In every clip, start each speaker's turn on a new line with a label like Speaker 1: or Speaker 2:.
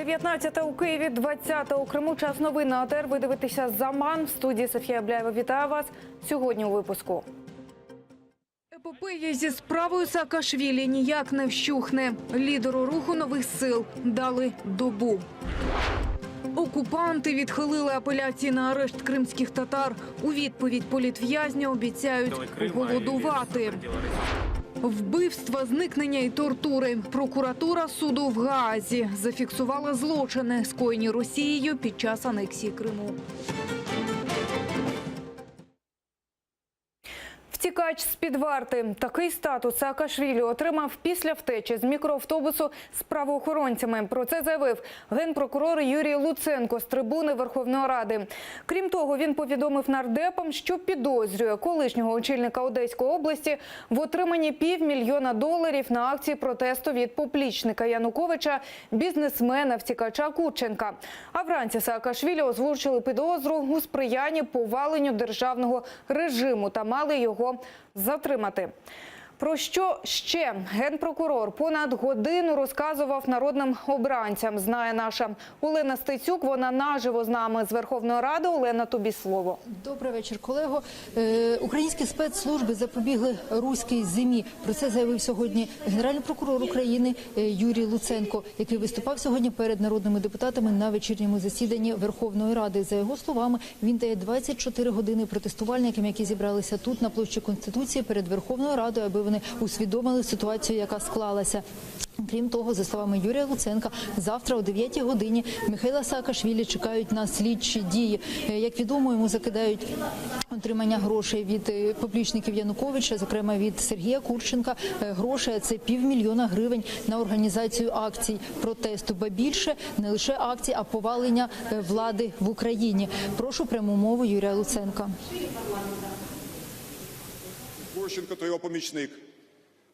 Speaker 1: 19 у Києві, 20 у Криму. Час новин на АТР. Ви дивитеся «Заман». В студії Софія Бляєва. Вітаю вас. Сьогодні у випуску. Епопея зі справою Саакашвілі ніяк не вщухне. Лідеру руху нових сил дали добу. Окупанти відхилили апеляції на арешт кримських татар. У відповідь політв'язня обіцяють голодувати. Вбивства, зникнення і тортури. Прокуратура суду в Гаазі зафіксувала злочини, скоєні Росією під час анексії Криму. Втікач з-під варти. Такий статус Саакашвілі отримав після втечі з мікроавтобусу з правоохоронцями. Про це заявив генпрокурор Юрій Луценко з трибуни Верховної Ради. Крім того, він повідомив нардепам, що підозрює колишнього очільника Одеської області в отриманні $500 000 на акції протесту від поплічника Януковича, бізнесмена-втікача Курченка. А вранці Саакашвілі озвучили підозру у сприянні поваленню державного режиму та мали його затримати. Про що ще генпрокурор понад годину розказував народним обранцям, знає наша Олена Стецюк. Вона наживо з нами з Верховної Ради. Олена, тобі слово.
Speaker 2: Добрий вечір, колего. Українські спецслужби запобігли руській зимі. Про це заявив сьогодні генеральний прокурор України Юрій Луценко, який виступав сьогодні перед народними депутатами на вечірньому засіданні Верховної Ради. За його словами, він дає 24 години протестувальникам, які зібралися тут на площі Конституції перед Верховною Радою, аби вони усвідомили ситуацію, яка склалася. Крім того, за словами Юрія Луценка, завтра о 9 годині Михайла Саакашвілі чекають на слідчі дії. Як відомо, йому закидають отримання грошей від поплічників Януковича, зокрема від Сергія Курченка. Гроші – це $500 000 на організацію акцій протесту. Ба більше, не лише акцій, а повалення влади в Україні. Прошу пряму мову Юрія Луценка.
Speaker 3: Курченко та його помічник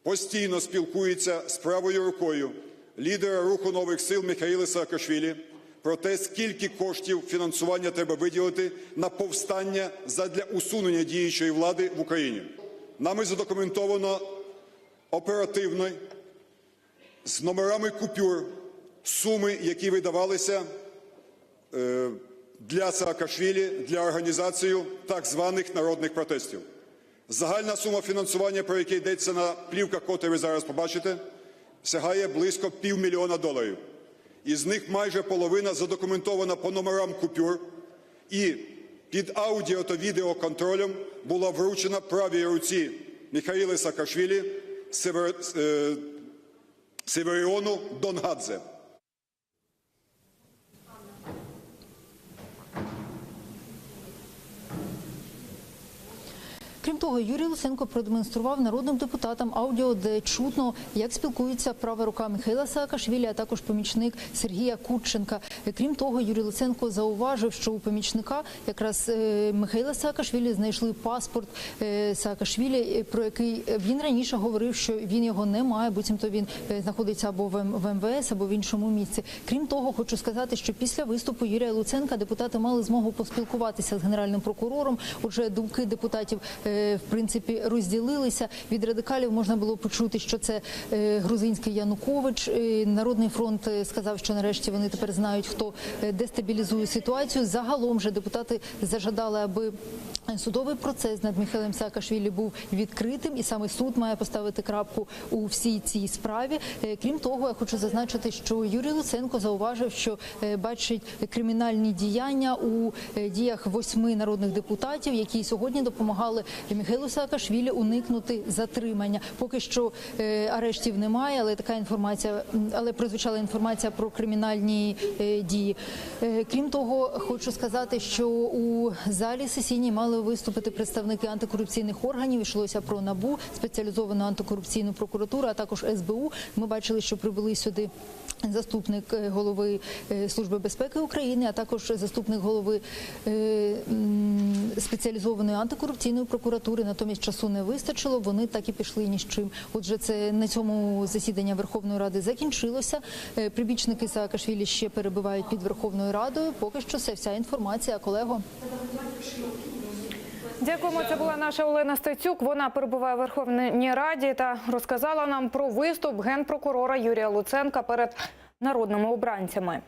Speaker 3: постійно спілкується з правою рукою лідера руху нових сил Михайла Саакашвілі про те, скільки коштів фінансування треба виділити на повстання задля усунення діючої влади в Україні. Нами задокументовано оперативно з номерами купюр суми, які видавалися для Саакашвілі для організації так званих народних протестів. Загальна сума фінансування, про яке йдеться на плівках, котрі ви зараз побачите, сягає близько $500 000. Із них майже половина задокументована по номерам купюр і під аудіо та відеоконтролем була вручена правій руці Михайла Саакашвілі Северіону Донгадзе.
Speaker 2: Крім того, Юрій Луценко продемонстрував народним депутатам аудіо, де чутно, як спілкується права рука Михайла Саакашвілі, а також помічник Сергія Курченка. Крім того, Юрій Луценко зауважив, що у помічника якраз Михайла Саакашвілі знайшли паспорт Саакашвілі, про який він раніше говорив, що він його не має, буцімто він знаходиться або в МВС, або в іншому місці. Крім того, хочу сказати, що після виступу Юрія Луценка депутати мали змогу поспілкуватися з генеральним прокурором. Отже, думки депутатів в принципі розділилися. Від радикалів можна було почути, що це грузинський Янукович. Народний фронт сказав, що нарешті вони тепер знають, хто дестабілізує ситуацію. Загалом же депутати зажадали, аби судовий процес над Михайлом Саакашвілі був відкритим, і саме суд має поставити крапку у всій цій справі. Крім того, я хочу зазначити, що Юрій Луценко зауважив, що бачить кримінальні діяння у діях 8 народних депутатів, які сьогодні допомагали Михайлу Саакашвілі уникнути затримання. Поки що арештів немає, але прозвучала інформація про кримінальні дії. Крім того, хочу сказати, що у залі сесійній мали виступити представники антикорупційних органів. Йшлося про НАБУ, спеціалізовану антикорупційну прокуратуру, а також СБУ. Ми бачили, що прибули сюди заступник голови Служби безпеки України, а також заступник голови спеціалізованої антикорупційної прокуратури. Натомість часу не вистачило, вони так і пішли ні з чим. Отже, це на цьому засідання Верховної Ради закінчилося. Прибічники Саакашвілі ще перебувають під Верховною Радою. Поки що це вся інформація, колего.
Speaker 1: Дякуємо. Це була наша Олена Стецюк. Вона перебуває у Верховній Раді та розказала нам про виступ генпрокурора Юрія Луценка перед народними обранцями.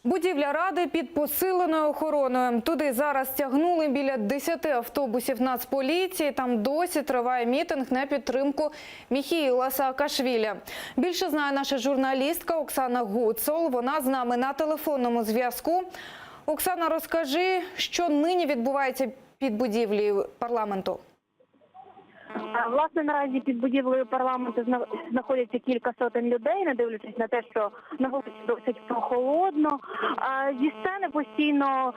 Speaker 1: Будівля Ради під посиленою охороною. Туди зараз тягнули біля 10 автобусів Нацполіції. Там досі триває мітинг на підтримку Міхеїла Саакашвілі. Більше знає наша журналістка Оксана Гуцул. Вона з нами на телефонному зв'язку. Оксана, розкажи, що нині відбувається під будівлею парламенту?
Speaker 4: Власне, наразі під будівлею парламенту знаходяться кілька сотень людей, не дивлячись на те, що на вулиці досить прохолодно. Зі сцени постійно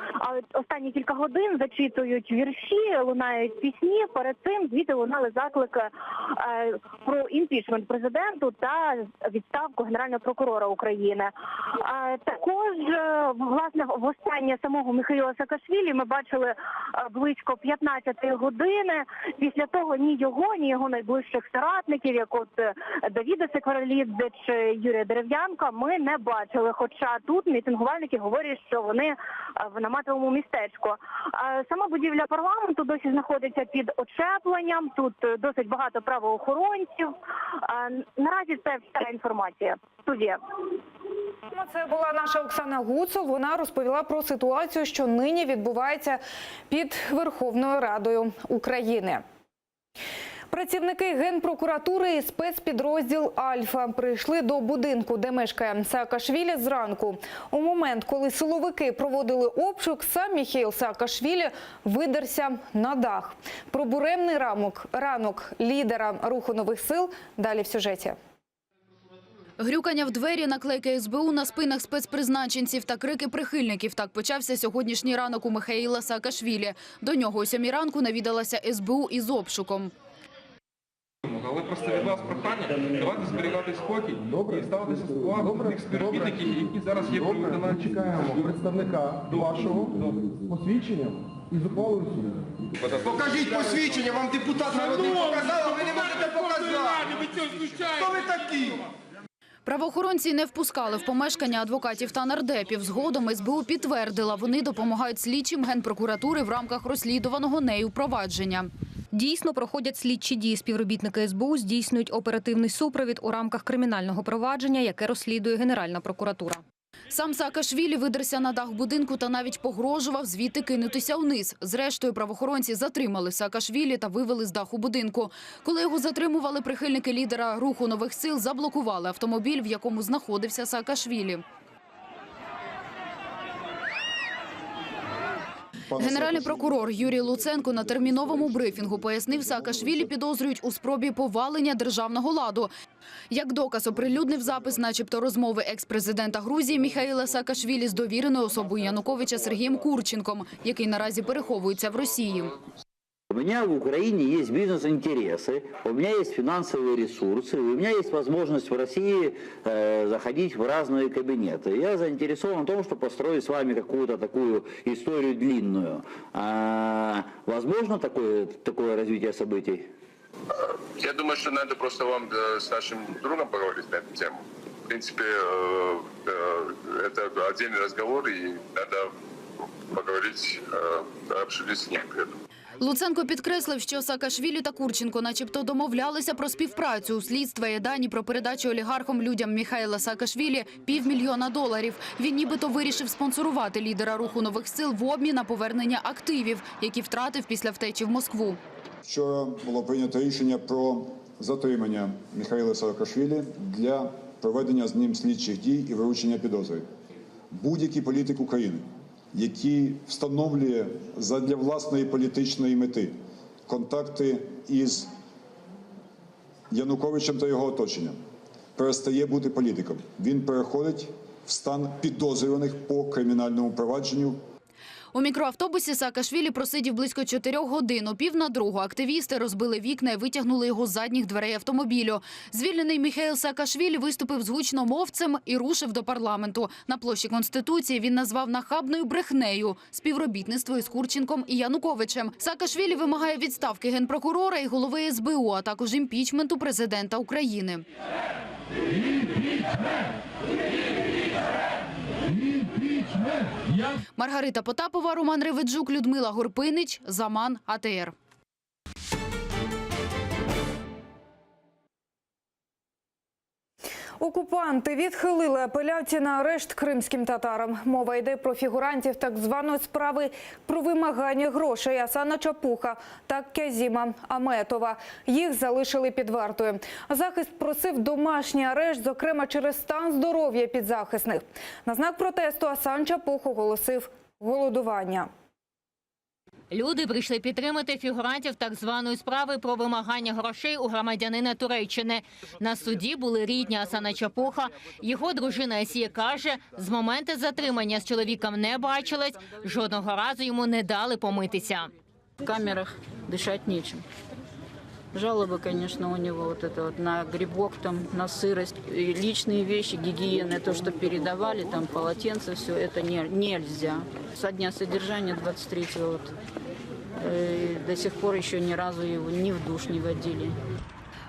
Speaker 4: останні кілька годин зачитують вірші, лунають пісні. Перед цим звідти лунали заклики про імпічмент президенту та відставку Генерального прокурора України. Також, власне, востаннє самого Міхеїла Саакашвілі ми бачили близько 15-ї години. Після того ні його найближчих соратників, як от Давіда Секваралідзе чи Юрія Дерев'янка, ми не бачили. Хоча тут мітингувальники говорять, що вони в наметовому містечку. Сама будівля парламенту досі знаходиться під очепленням. Тут досить багато правоохоронців. Наразі це вся інформація. Студія.
Speaker 1: Це була наша Оксана Гуцул. Вона розповіла про ситуацію, що нині відбувається під Верховною Радою України. Працівники Генпрокуратури і спецпідрозділ «Альфа» прийшли до будинку, де мешкає Саакашвілі, зранку. У момент, коли силовики проводили обшук, сам Міхеїл Саакашвілі видерся на дах. Про буремний ранок лідера Руху нових сил далі в сюжеті.
Speaker 5: Грюкання в двері, наклейки СБУ на спинах спецпризначенців та крики прихильників. Так почався сьогоднішній ранок у Міхеїла Саакашвілі. До нього о 7 ранку навідалася СБУ із обшуком.
Speaker 6: Але просто від вас прохання, давайте зберігати спокій і ставитися з повагою до тих співробітників, які зараз є при виконанні.
Speaker 7: Чекаємо представника вашого посвідчення і зухвалою суду.
Speaker 8: Покажіть посвідчення, вам депутат народний показав, а ви не можете показати. Хто ви такі?
Speaker 5: Правоохоронці не впускали в помешкання адвокатів та нардепів. Згодом СБУ підтвердила, вони допомагають слідчим Генпрокуратури в рамках розслідуваного нею провадження.
Speaker 9: Дійсно проходять слідчі дії. Співробітники СБУ здійснюють оперативний супровід у рамках кримінального провадження, яке розслідує Генеральна прокуратура.
Speaker 5: Сам Саакашвілі видерся на дах будинку та навіть погрожував звідти кинутися вниз. Зрештою, правоохоронці затримали Саакашвілі та вивели з даху будинку. Коли його затримували, прихильники лідера Руху нових сил заблокували автомобіль, в якому знаходився Саакашвілі. Генеральний прокурор Юрій Луценко на терміновому брифінгу пояснив, Саакашвілі підозрюють у спробі повалення державного ладу. Як доказ оприлюднив запис начебто розмови екс-президента Грузії Міхеїла Саакашвілі з довіреною особою Януковича Сергієм Курченком, який наразі переховується в Росії.
Speaker 10: У меня в Украине есть бизнес-интересы, у меня есть финансовые ресурсы, у меня есть возможность в России заходить в разные кабинеты. Я заинтересован в том, чтобы построить с вами какую-то такую историю длинную. Возможно такое развитие событий?
Speaker 11: Я думаю, что надо просто вам с нашим другом поговорить на эту тему. В принципе, это отдельный разговор, и надо поговорить, обсудить с ним.
Speaker 5: Луценко підкреслив, що Саакашвілі та Курченко начебто домовлялися про співпрацю. У слідства є дані про передачу олігархам людям Міхеїла Саакашвілі $500 000. Він нібито вирішив спонсорувати лідера Руху нових сил в обмін на повернення активів, які втратив після втечі в Москву.
Speaker 3: Вчора було прийнято рішення про затримання Міхеїла Саакашвілі для проведення з ним слідчих дій і вручення підозри. Будь-який політик України, який встановлює задля власної політичної мети контакти із Януковичем та його оточенням, перестає бути політиком. Він переходить в стан підозрюваних по кримінальному провадженню.
Speaker 5: У мікроавтобусі Саакашвілі просидів близько 4 годин. О 1:45 активісти розбили вікна і витягнули його з задніх дверей автомобілю. Звільнений Міхеїл Саакашвілі виступив з гучномовцем і рушив до парламенту. На площі Конституції він назвав нахабною брехнею співробітництво із Курченком і Януковичем. Саакашвілі вимагає відставки генпрокурора і голови СБУ, а також імпічменту президента України. Маргарита Потапова, Роман Реведжук, Людмила Горпинич, Заман, АТР.
Speaker 1: Окупанти відхилили апеляцію на арешт кримським татарам. Мова йде про фігурантів так званої справи про вимагання грошей Асана Чапуха та Кязіма Аметова. Їх залишили під вартою. Захист просив домашній арешт, зокрема через стан здоров'я підзахисних. На знак протесту Асан Чапух оголосив голодування.
Speaker 12: Люди прийшли підтримати фігурантів так званої справи про вимагання грошей у громадянина Туреччини. На суді були рідні Асана Чапуха. Його дружина Асія каже, з моменту затримання з чоловіком не бачилась, жодного разу йому не дали помитися.
Speaker 13: В камерах дышать нечем. Жалобы, конечно, у него вот это вот на грибок, там, на сырость, и личные вещи, гигиены, то, что передавали, там, полотенце, все это нельзя. Со дня содержания 23-го вот, до сих пор еще ни разу его ни в душ не водили.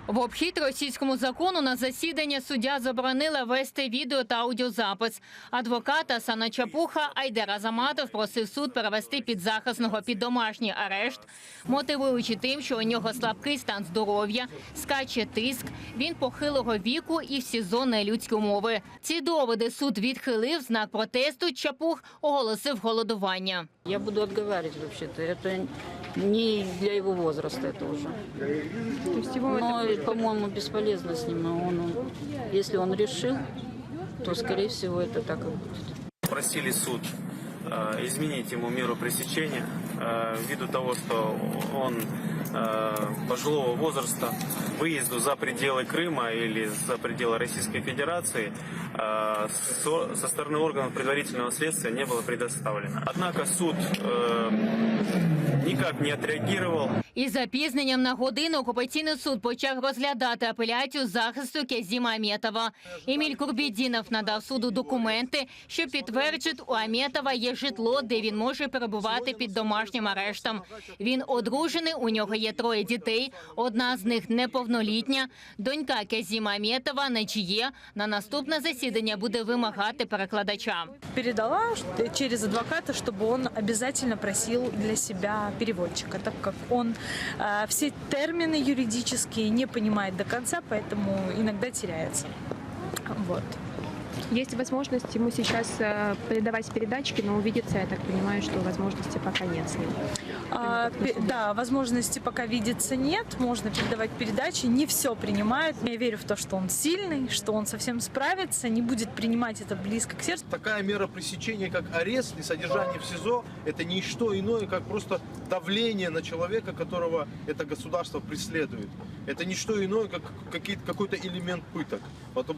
Speaker 12: В обхід російському закону на засідання суддя заборонила вести відео та аудіозапис. Адвокат Асана Чапуха Айдер Азаматов просив суд перевести підзахисного під домашній арешт, мотивуючи тим, що у нього слабкий стан здоров'я, скаче тиск, він похилого віку і в СІЗО нелюдські умови. Ці доводи суд відхилив, в знак протесту Чапух оголосив голодування.
Speaker 13: Я буду отговаривать вообще-то, это не для его возраста это уже. Но, по-моему, бесполезно с ним. Если он решил, то, скорее всего, это так и будет.
Speaker 14: Просили суд изменить ему меру пресечения ввиду того, что он пожилого возраста, выезду за пределы Крыма или за пределы Российской Федерации со стороны органов предварительного следствия не было предоставлено. Однако суд никак не отреагировал.
Speaker 12: Із запізненням на годину окупаційний суд почав розглядати апеляцію захисту Кязіма Аметова. Еміль Курбєдінов надав суду документи, що підтверджують, у Аметова є житло, де він може перебувати під домашнім арештом. Він одружений, у нього є 3 дітей, одна з них неповнолітня. Донька Кязіма Аметова Начіє на наступне засідання буде вимагати перекладача.
Speaker 15: Передала через адвоката, чтобы он обязательно просил для себя переводчика, так как он все термины юридические не понимает до конца, поэтому иногда теряется. Вот.
Speaker 16: Есть возможность ему сейчас передавать передачки, но увидеться, я так понимаю, что возможности пока нет с ним.
Speaker 15: Да, возможности пока видеться нет, можно передавать передачи, не все принимает. Я верю в то, что он сильный, что он совсем справится, не будет принимать это близко к сердцу.
Speaker 7: Такая мера пресечения, как арест и содержание в СИЗО, это не что иное, как просто давление на человека, которого это государство преследует. Это не что иное, как какой-то элемент пыток.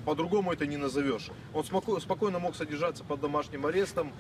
Speaker 7: По-другому это не назовешь. Он спокойно мог содержаться под домашним арестом.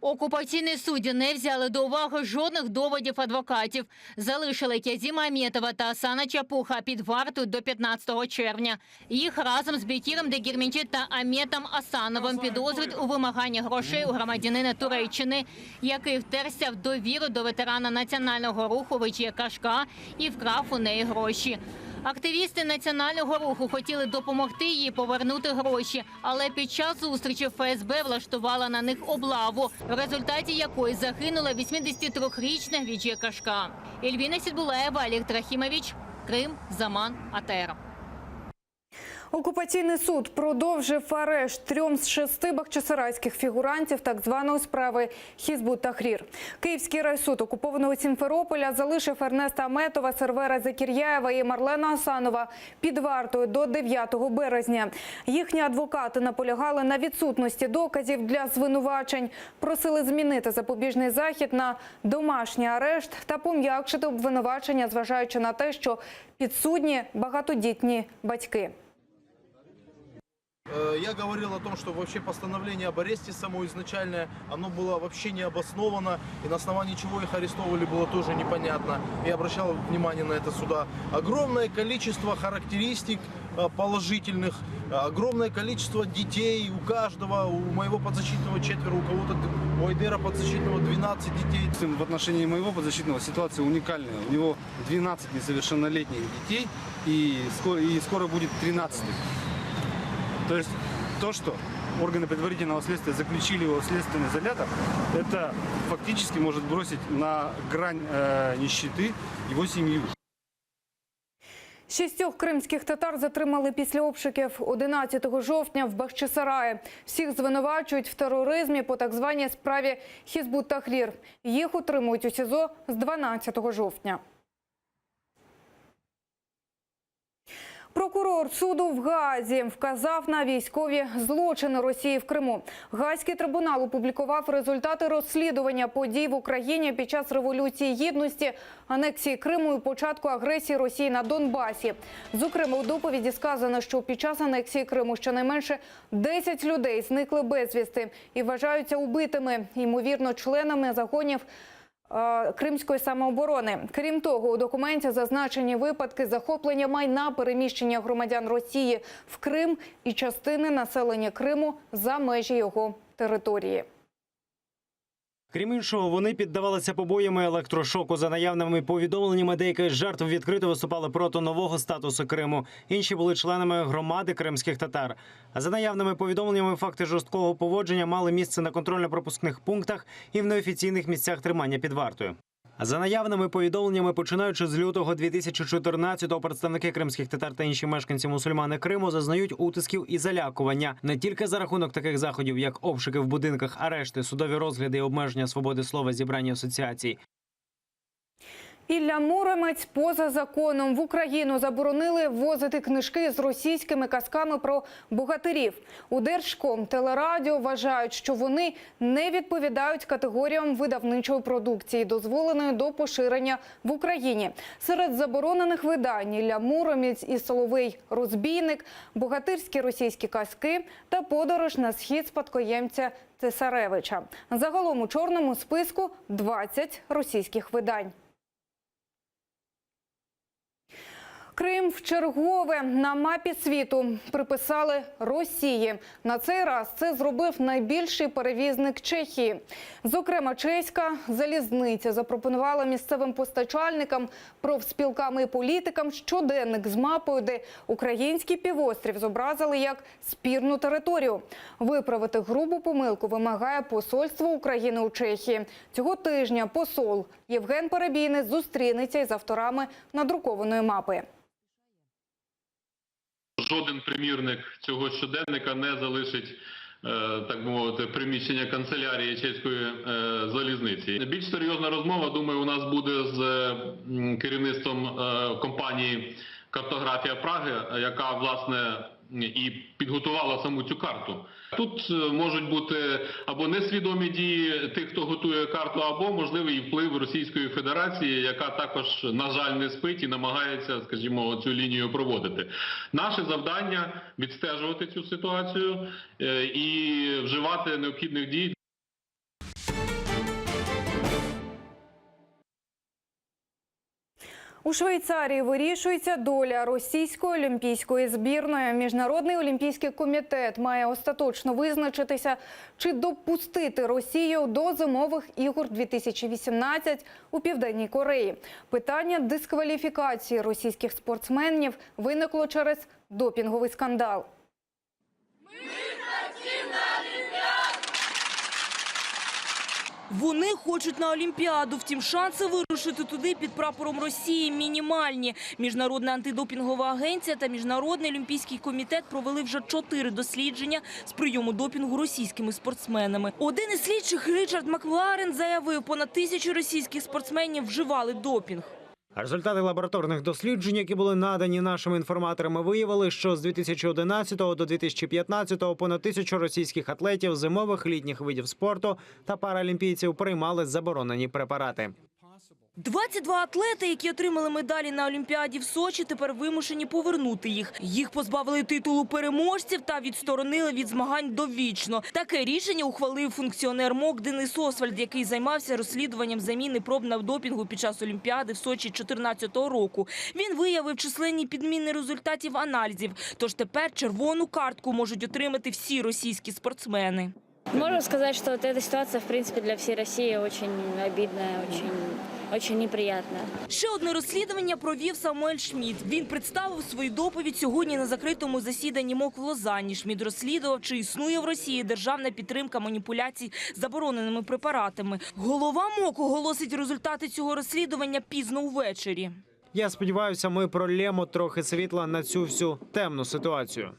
Speaker 12: Окупаційні судді не взяли до уваги жодних доводів адвокатів. Залишили Кязіма Аметова та Асана Чапуха під вартою до 15 червня. Їх разом з Бекіром Дегірменчі та Аметом Асановим підозрюють у вимаганні грошей у громадянина Туреччини, який втерся в довіру до ветерана національного руху Вичія Кашка і вкрав у неї гроші. Активісти національного руху хотіли допомогти їй повернути гроші, але під час зустрічі ФСБ влаштувала на них облаву, в результаті якої загинула 83-річна Вічія Кашка. Ельвіна Сідбулаєва, Олег Трахімович, Крим, Заман, АТР.
Speaker 1: Окупаційний суд продовжив арешт 3 з 6 бахчисарайських фігурантів так званої справи Хізбут Тахрір. Київський райсуд окупованого Сімферополя залишив Ернеста Аметова, Сервера Закір'яєва і Марлена Асанова під вартою до 9 березня. Їхні адвокати наполягали на відсутності доказів для звинувачень, просили змінити запобіжний захід на домашній арешт та пом'якшити обвинувачення, зважаючи на те, що підсудні багатодітні батьки.
Speaker 7: Я говорил о том, что вообще постановление об аресте само изначальное, оно было вообще не обосновано, и на основании чего их арестовывали, было тоже непонятно. Я обращал внимание на это суда. Огромное количество характеристик положительных, огромное количество детей у каждого, у моего подзащитного 4, у кого-то, у Айдера подзащитного 12 детей.
Speaker 17: В отношении моего подзащитного ситуация уникальная. У него 12 несовершеннолетних детей, и скоро будет 13. То есть то, что органы предварительного следствия заключили его в следственный изолятор, это фактически может бросить на грань нищеты его семью.
Speaker 1: 6 кримських татар затримали після обшуків 11 жовтня в Бахчисараї. Всіх звинувачують в тероризмі по так званій справі Хізбут-Тахрір. Їх утримують у СІЗО з 12 жовтня. Прокурор суду в Гаазі вказав на військові злочини Росії в Криму. Гаазький трибунал опублікував результати розслідування подій в Україні під час Революції Гідності, анексії Криму і початку агресії Росії на Донбасі. Зокрема, у доповіді сказано, що під час анексії Криму щонайменше 10 людей зникли безвісти і вважаються убитими, ймовірно, членами загонів Кримської самооборони. Крім того, у документі зазначені випадки захоплення майна, переміщення громадян Росії в Крим і частини населення Криму за межі його території.
Speaker 18: Крім іншого, вони піддавалися побоями, електрошоку. За наявними повідомленнями, деякі з жертв відкрито виступали проти нового статусу Криму. Інші були членами громади кримських татар. А за наявними повідомленнями, факти жорсткого поводження мали місце на контрольно-пропускних пунктах і в неофіційних місцях тримання під вартою. А за наявними повідомленнями, починаючи з лютого 2014-го, представники кримських татар та інші мешканці-мусульмани Криму зазнають утисків і залякування. Не тільки за рахунок таких заходів, як обшуки в будинках, арешти, судові розгляди і обмеження свободи слова, зібрання асоціацій.
Speaker 1: Ілля Муромець поза законом. В Україну заборонили ввозити книжки з російськими казками про богатирів. У Держкомтелерадіо вважають, що вони не відповідають категоріям видавничої продукції, дозволеної до поширення в Україні. Серед заборонених видань Ілля Муромець і Соловей Розбійник, богатирські російські казки та подорож на схід спадкоємця Цесаревича. Загалом у чорному списку 20 російських видань. Крим вчергове на мапі світу приписали Росії. На цей раз це зробив найбільший перевізник Чехії. Зокрема, чеська залізниця запропонувала місцевим постачальникам, профспілкам і політикам щоденник з мапою, де український півострів зобразили як спірну територію. Виправити грубу помилку вимагає посольство України у Чехії. Цього тижня посол Євген Перебійний зустрінеться із авторами надрукованої мапи.
Speaker 19: Жоден примірник цього щоденника не залишить, так би мовити, приміщення канцелярії чеської залізниці. Більш серйозна розмова, думаю, у нас буде з керівництвом компанії «Картографія Праги», яка, власне, і підготувала саму цю карту. Тут можуть бути або несвідомі дії тих, хто готує карту, або можливий вплив Російської Федерації, яка також, на жаль, не спить і намагається, скажімо, цю лінію проводити. Наше завдання – відстежувати цю ситуацію і вживати необхідних дій.
Speaker 1: У Швейцарії вирішується доля російської олімпійської збірної. Міжнародний олімпійський комітет має остаточно визначитися, чи допустити Росію до зимових ігор 2018 у Південній Кореї. Питання дискваліфікації російських спортсменів виникло через допінговий скандал.
Speaker 20: Вони хочуть на Олімпіаду, втім шанси вирушити туди під прапором Росії мінімальні. Міжнародна антидопінгова агенція та Міжнародний олімпійський комітет провели вже 4 дослідження з прийому допінгу російськими спортсменами. Один із слідчих, Річард Макларен, заявив, понад 1000 російських спортсменів вживали допінг.
Speaker 18: Результати лабораторних досліджень, які були надані нашими інформаторами, виявили, що з 2011 до 2015 понад 1000 російських атлетів зимових літніх видів спорту та паралімпійців приймали заборонені препарати.
Speaker 20: 22 атлети, які отримали медалі на Олімпіаді в Сочі, тепер вимушені повернути їх. Їх позбавили титулу переможців та відсторонили від змагань довічно. Таке рішення ухвалив функціонер МОК Денис Освальд, який займався розслідуванням заміни проб на допінгу під час Олімпіади в Сочі 2014 року. Він виявив численні підміни результатів аналізів. Тож тепер червону картку можуть отримати всі російські спортсмени.
Speaker 21: Можу сказати, що ця ситуація, в принципі, для всієї Росії дуже обідна, дуже неприємна.
Speaker 20: Ще одне розслідування провів Самуель Шмідт. Він представив свою доповідь сьогодні на закритому засіданні МОК в Лозанні. Шмідт розслідував, чи існує в Росії державна підтримка маніпуляцій забороненими препаратами. Голова МОК оголосить результати цього розслідування пізно увечері.
Speaker 18: Я сподіваюся, ми пролємо трохи світла на цю всю темну ситуацію.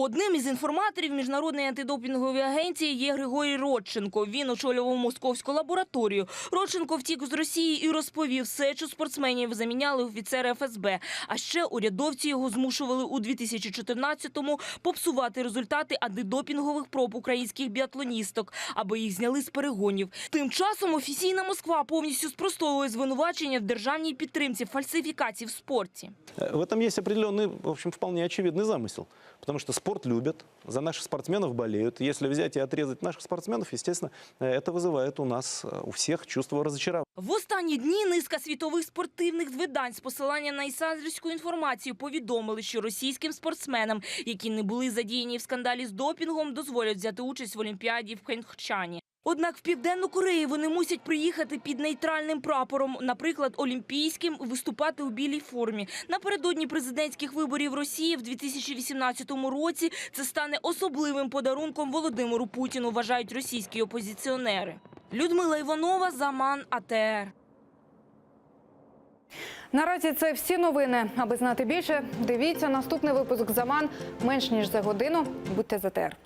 Speaker 20: Одним із інформаторів Міжнародної антидопінгової агенції є Григорій Родченко. Він очолював московську лабораторію. Родченко втік з Росії і розповів все, що спортсменів заміняли офіцери ФСБ. А ще урядовці його змушували у 2014-му попсувати результати антидопінгових проб українських біатлоністок, аби їх зняли з перегонів. Тим часом офіційна Москва повністю спростовує звинувачення в державній підтримці фальсифікацій в спорті.
Speaker 2: В этом есть определенный, в общем, вполне очевидный замысел. Потому что спорт любят, за наших спортсменов болеют. Если взять и отрезать наших спортсменов, естественно, это вызывает у нас, у всех чувство разочарования.
Speaker 20: В останні дні низка світових спортивних видань з посиланням на інсайдерську інформацію повідомили, що російським спортсменам, які не були задіяні в скандалі з допінгом, дозволять взяти участь в Олімпіаді в Пхьончхані. Однак в Південну Корею вони мусять приїхати під нейтральним прапором, наприклад, олімпійським, виступати у білій формі. Напередодні президентських виборів Росії в 2018 році це стане особливим подарунком Володимиру Путіну, вважають російські опозиціонери. Людмила Іванова, Заман, АТР.
Speaker 1: Наразі це всі новини. Аби знати більше, дивіться наступний випуск «Заман» менш ніж за годину. Будьте з АТР.